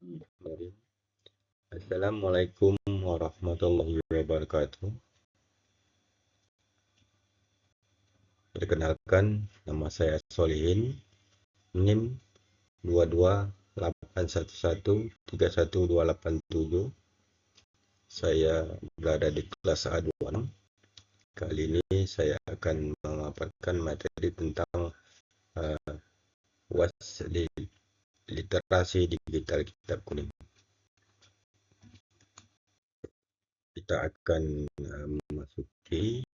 Mari. Assalamualaikum warahmatullahi wabarakatuh. Perkenalkan, nama saya Solihin, NIM 2281131287. Saya berada di kelas A26. Kali ini saya akan memaparkan materi tentang UAS literasi digital kitab kuning. Kita akan memasuki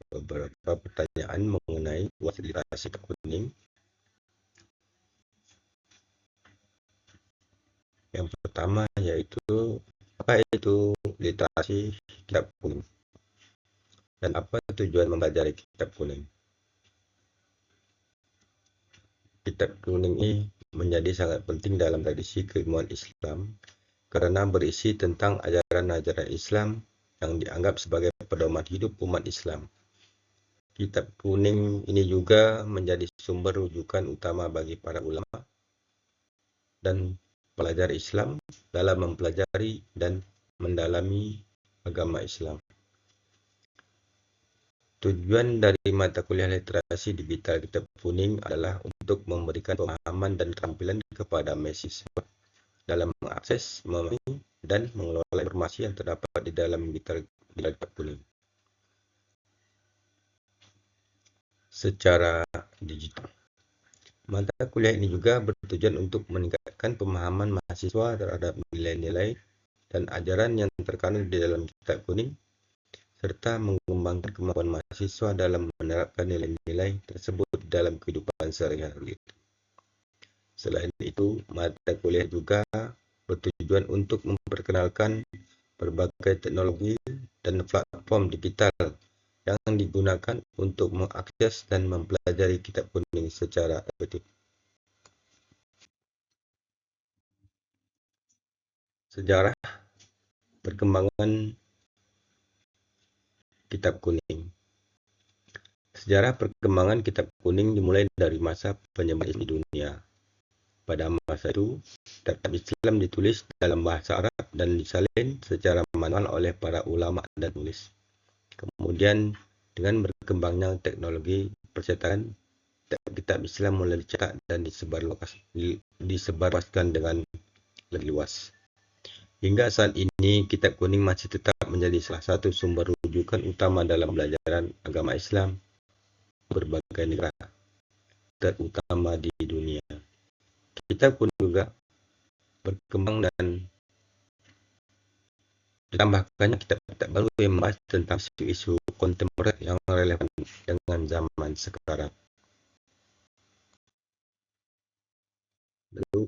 beberapa pertanyaan mengenai UAS literasi kitab kuning. Yang pertama yaitu apa itu literasi kitab kuning dan apa tujuan mempelajari kitab kuning. Kitab kuning ini menjadi sangat penting dalam tradisi keilmuan Islam karena berisi tentang ajaran-ajaran Islam yang dianggap sebagai pedoman hidup umat Islam. Kitab kuning ini juga menjadi sumber rujukan utama bagi para ulama dan pelajar Islam dalam mempelajari dan mendalami agama Islam. Tujuan dari mata kuliah literasi digital kitab kuning adalah untuk memberikan pemahaman dan keterampilan kepada mahasiswa dalam mengakses, memahami, dan mengelola informasi yang terdapat di dalam digital kitab kuning secara digital. Mata kuliah ini juga bertujuan untuk meningkatkan pemahaman mahasiswa terhadap nilai-nilai dan ajaran yang terkandung di dalam kitab kuning, serta mengembangkan kemampuan mahasiswa dalam menerapkan nilai-nilai tersebut dalam kehidupan sehari-hari. Selain itu, mata kuliah juga bertujuan untuk memperkenalkan berbagai teknologi dan platform digital yang digunakan untuk mengakses dan mempelajari kitab kuning secara efektif. Sejarah perkembangan kitab kuning. Sejarah perkembangan kitab kuning dimulai dari masa penyebaran di dunia. Pada masa itu, kitab Islam ditulis dalam bahasa Arab dan disalin secara manual oleh para ulama dan penulis. Kemudian, dengan berkembangnya teknologi percetakan, kitab Islam mulai dicetak dan disebarluaskan dengan lebih luas. Hingga saat ini, kitab kuning masih tetap menjadi salah satu sumber rujukan utama dalam pelajaran agama Islam berbagai negara, terutama di dunia. Kitab kuning juga berkembang dan ditambahkannya kitab-kitab baru yang membahas tentang isu-isu kontemporer yang relevan dengan zaman sekarang. Lalu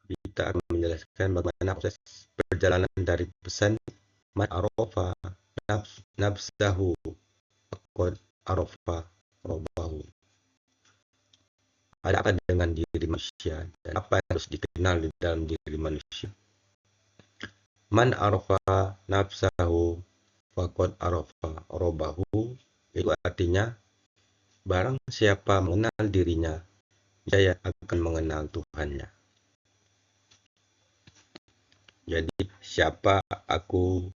kita akan menjelaskan bagaimana proses perjalanan dari pesan man arafa nafsahu qad arafa rabbahu. Ada apa dengan diri manusia dan apa yang harus dikenal di dalam diri manusia. Man arafa nafsahu faqad arafa rabbahu, itu artinya barang siapa mengenal dirinya, dia akan mengenal Tuhannya. Jadi siapa aku,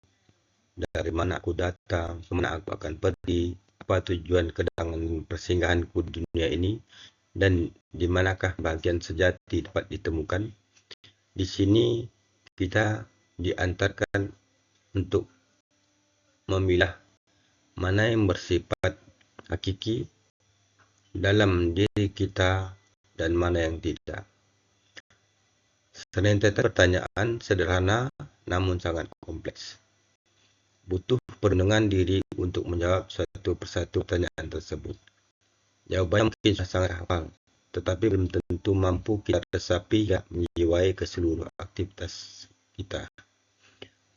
dari mana aku datang, kemana aku akan pergi, apa tujuan kedatangan persinggahanku di dunia ini, dan di manakah bagian sejati dapat ditemukan. Di sini kita diantarkan untuk memilah mana yang bersifat hakiki dalam diri kita dan mana yang tidak. Serentetan pertanyaan sederhana namun sangat kompleks. Butuh perenungan diri untuk menjawab satu persatu pertanyaan tersebut. Jawabannya mungkin sangat hafal, tetapi belum tentu mampu kita resapi dan menjiwai keseluruhan aktivitas kita.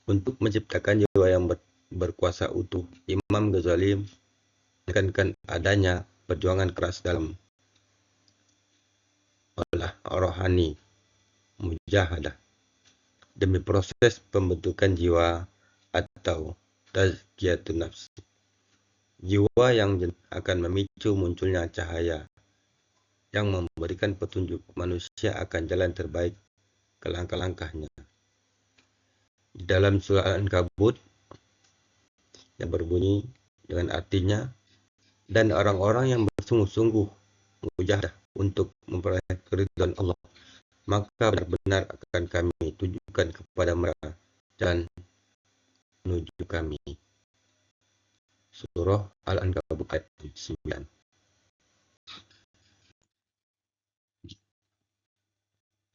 Untuk menciptakan jiwa yang berkuasa utuh, Imam Ghazali menekankan adanya perjuangan keras dalam olah rohani mujahadah demi proses pembentukan jiwa atau tazkiyatun nafs. Jiwa yang akan memicu munculnya cahaya yang memberikan petunjuk manusia akan jalan terbaik ke langkah-langkahnya. Di dalam surah Al-Ankabut yang berbunyi dengan artinya, dan orang-orang yang bersungguh-sungguh mujahadah untuk memperoleh keridhaan Allah, maka benar-benar akan kami tunjukkan kepada mereka jalan menuju kami. Surah Al-Ankabut ayat 9.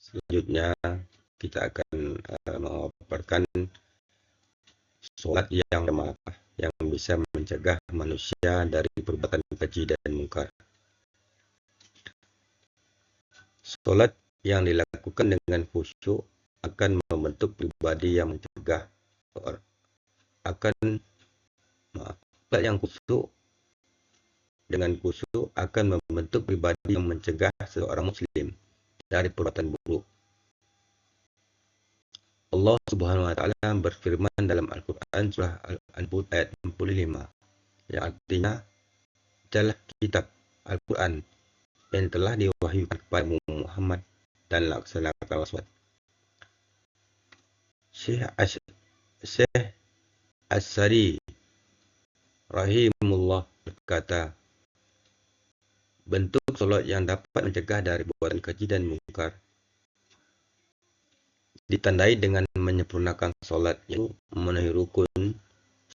Selanjutnya kita akan memaparkan sholat yang bermanfaat yang bisa mencegah manusia dari perbuatan keji dan mungkar. Sholat yang dilakukan dengan khusyuk akan membentuk pribadi yang mencegah sholat yang khusyuk dengan khusyuk akan membentuk pribadi yang mencegah seorang muslim dari perbuatan buruk. Allah Subhanahu wa taala berfirman dalam Al-Qur'an surah Al-Ankabut ayat 65 yang artinya, bacalah kitab Al-Qur'an yang telah diwahyukan kepada Muhammad dan laksanakan salat. Syekh As-Sari rahimullah berkata, bentuk salat yang dapat mencegah dari perbuatan keji dan mungkar ditandai dengan menyempurnakan salat, yaitu memenuhi rukun,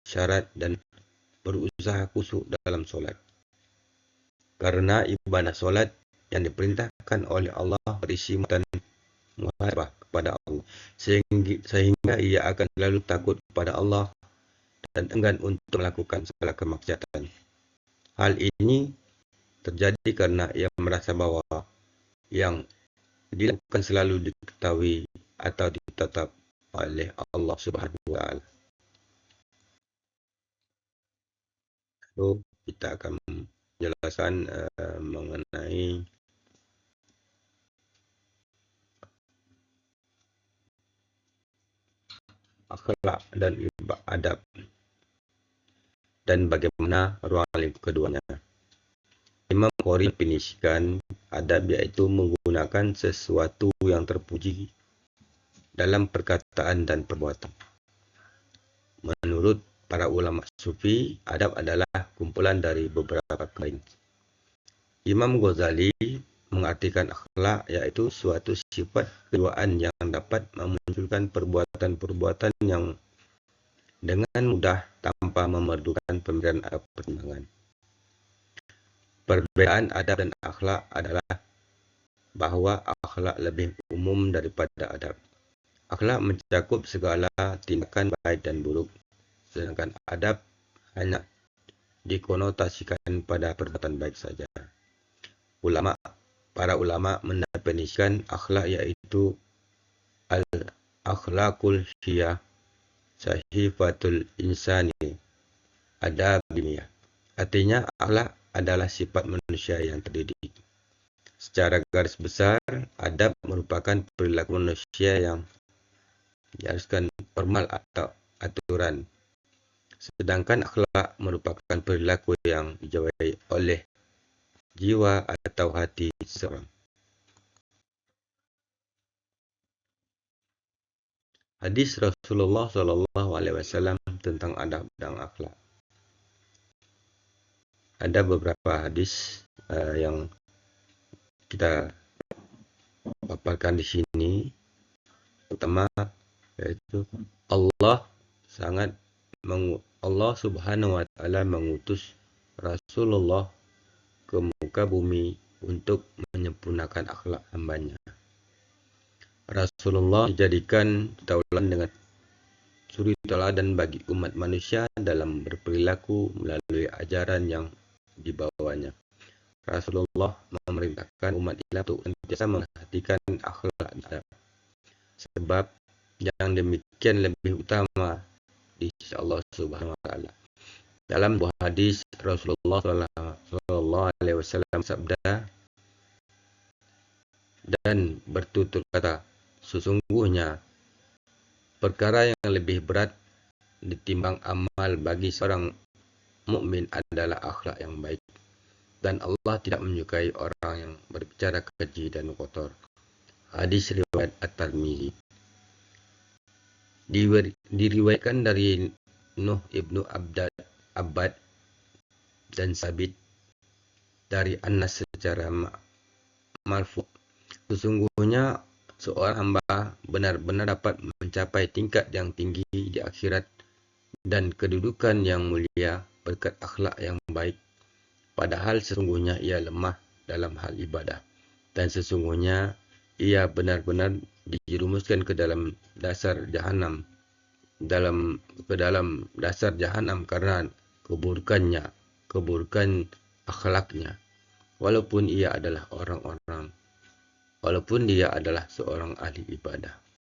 syarat, dan berusaha khusyuk dalam salat. Karena ibadah salat yang diperintahkan oleh Allah berisi dan muhasabah kepada Allah, sehingga ia akan selalu takut kepada Allah dan enggan untuk melakukan segala kemaksiatan. Hal ini terjadi karena ia merasa bahwa yang dilakukan selalu diketahui atau ditetap oleh Allah Subhanahu wa taala. Lalu kita akan menjelaskan mengenai akhlak dan adab dan bagaimana ruang lingkup keduanya. Imam Bukhari definisikan adab yaitu menggunakan sesuatu yang terpuji dalam perkataan dan perbuatan. Menurut para ulama sufi, adab adalah kumpulan dari beberapa kain. Imam Ghazali mengartikan akhlak yaitu suatu sifat kejiwaan yang dapat memunculkan perbuatan-perbuatan yang dengan mudah tanpa memerlukan pemikiran atau pertimbangan. Perbedaan adab dan akhlak adalah bahwa akhlak lebih umum daripada adab. Akhlak mencakup segala tindakan baik dan buruk, sedangkan adab hanya dikonotasikan pada perbuatan baik saja. Para ulama mendefinisikan akhlak yaitu al-akhlaqul hiyah sahifatul insani adabiyah. Artinya akhlak adalah sifat manusia yang terdidik. Secara garis besar, adab merupakan perilaku manusia yang diharuskan formal atau aturan. Sedangkan akhlak merupakan perilaku yang dijawai oleh jiwa atau hati seseorang. Hadis Rasulullah SAW tentang adab dan akhlak. Ada beberapa hadis yang kita paparkan di sini. Pertama yaitu Allah Subhanahu wa taala mengutus Rasulullah ke muka bumi untuk menyempurnakan akhlak hambanya. Rasulullah dijadikan tauladan dengan suri tauladan bagi umat manusia dalam berperilaku melalui ajaran yang dibawanya. Rasulullah memerintahkan umat Islam untuk senantiasa memperhatikan akhlak dan adab, sebab yang demikian lebih utama di sisi Allah Subhanahu wa taala. Dalam buah hadis Rasulullah sallallahu alaihi wasallam sabda dan bertutur kata, sesungguhnya perkara yang lebih berat ditimbang amal bagi seorang mukmin adalah akhlak yang baik. dan Allah tidak menyukai orang yang berbicara keji dan kotor. Hadis riwayat At-Tirmizi. Diriwayatkan dari Nuh ibnu Abbad dan Sabit dari Anas secara marfu. Sesungguhnya seorang hamba benar-benar dapat mencapai tingkat yang tinggi di akhirat dan kedudukan yang mulia berkat akhlak yang baik, padahal sesungguhnya ia lemah dalam hal ibadah, dan sesungguhnya ia benar-benar dijerumuskan ke dalam dasar jahanam karena keburukan akhlaknya, walaupun dia adalah seorang ahli ibadah.